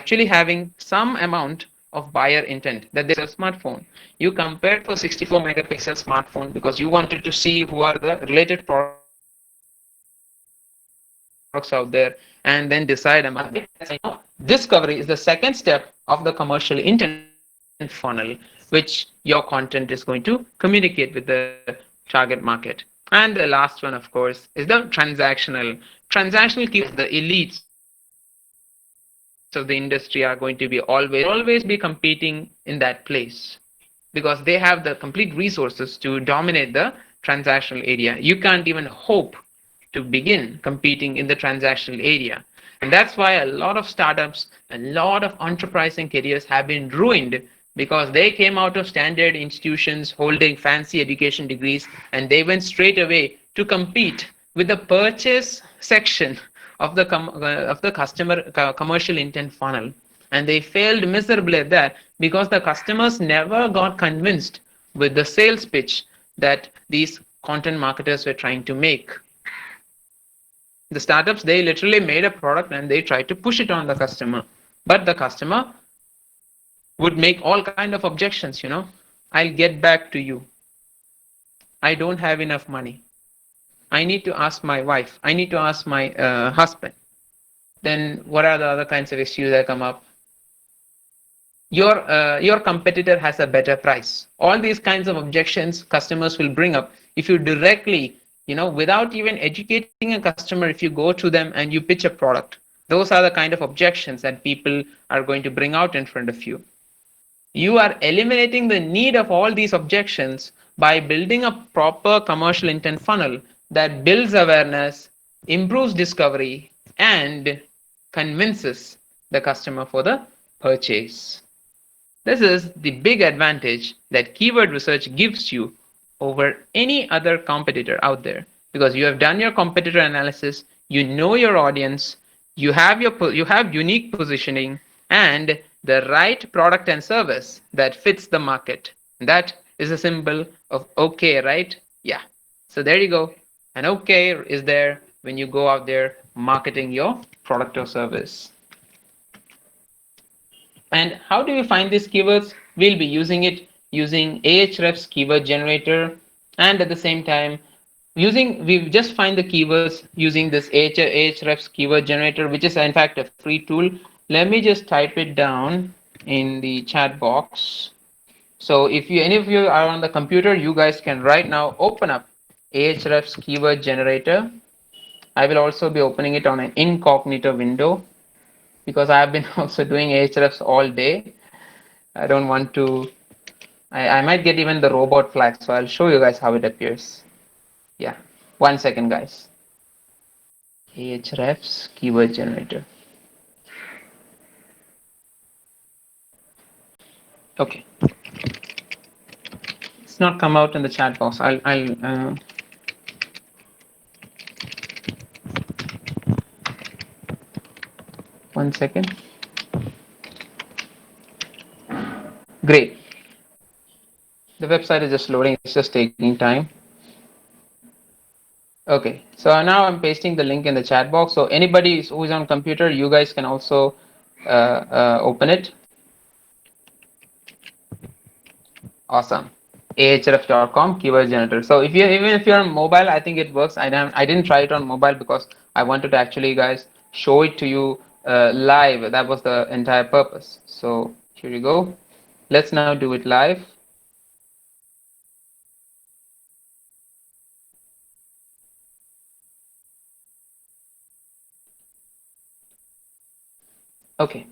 actually having some amount of buyer intent that there's a smartphone. You compared for 64 megapixel smartphone because you wanted to see who are the related products out there and then decide am I buying this or not. That's fine. Discovery is the second step of the commercial intent funnel, which your content is going to communicate with the target market. And the last one, of course, is the transactional keywords. The elites of the industry are going to be always be competing in that place because they have the complete resources to dominate the transactional area. You can't even hope to begin competing in the transactional area. And that's why a lot of startups, a lot of enterprising careers have been ruined because they came out of standard institutions holding fancy education degrees and they went straight away to compete with the purchase section of the commercial intent funnel, and they failed miserably at that because the customers never got convinced with the sales pitch that these content marketers were trying to make. The startups, they literally made a product and they tried to push it on the customer, but the customer would make all kind of objections. I'll get back to you, I don't have enough money, I need to ask my wife, I need to ask my husband. Then what are the other kinds of issues that come up? Your competitor has a better price. All these kinds of objections customers will bring up if you directly, without even educating a customer, if you go to them and you pitch a product. Those are the kind of objections that people are going to bring out in front of you. You are eliminating the need of all these objections by building a proper commercial intent funnel that builds awareness, improves discovery, and convinces the customer for the purchase. This is the big advantage that keyword research gives you over any other competitor out there, because you have done your competitor analysis, you know your audience, you have unique positioning and the right product and service that fits the market. That is a symbol of okay, right? Yeah. So there you go. An okay is there when you go out there marketing your product or service. And how do we find these keywords? We'll be using it using Ahrefs keyword generator, and at the same time we just find the keywords using this Ahrefs keyword generator, which is in fact a free tool. Let me just type it down in the chat box. So if any of you are on the computer, you guys can right now open up Ahrefs keyword generator. I will also be opening it on an incognito window because I have been also doing Ahrefs all day. I don't want to, I might get even the robot flag, so I'll show you guys how it appears. Yeah, 1 second, guys. Ahrefs keyword generator. Okay. It's not come out in the chat box. I'll 1 second. Great. The website is just loading. It's just taking time. Okay, so now I'm pasting the link in the chat box. So anybody who is on computer, you guys can also open it. Awesome. Ahref.com keyword generator. So even if you're on mobile, I think it works. I didn't try it on mobile because I wanted to actually, guys, show it to you live. That was the entire purpose. So here you go. Let's now do it live. Okay.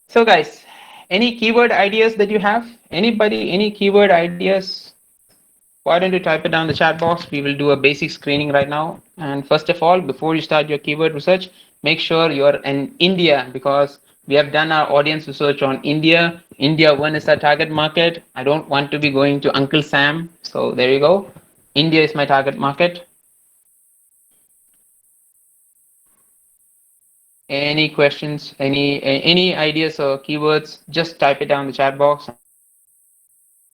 So guys, any keyword ideas that you have? Anybody, any keyword ideas? Why don't you type it down in the chat box? We will do a basic screening right now. And first of all, before you start your keyword research, make sure you're in India, because we have done our audience research on India. India 1 is our target market. I don't want to be going to Uncle Sam. So there you go. India is my target market. Any questions, any ideas or keywords, just type it down in the chat box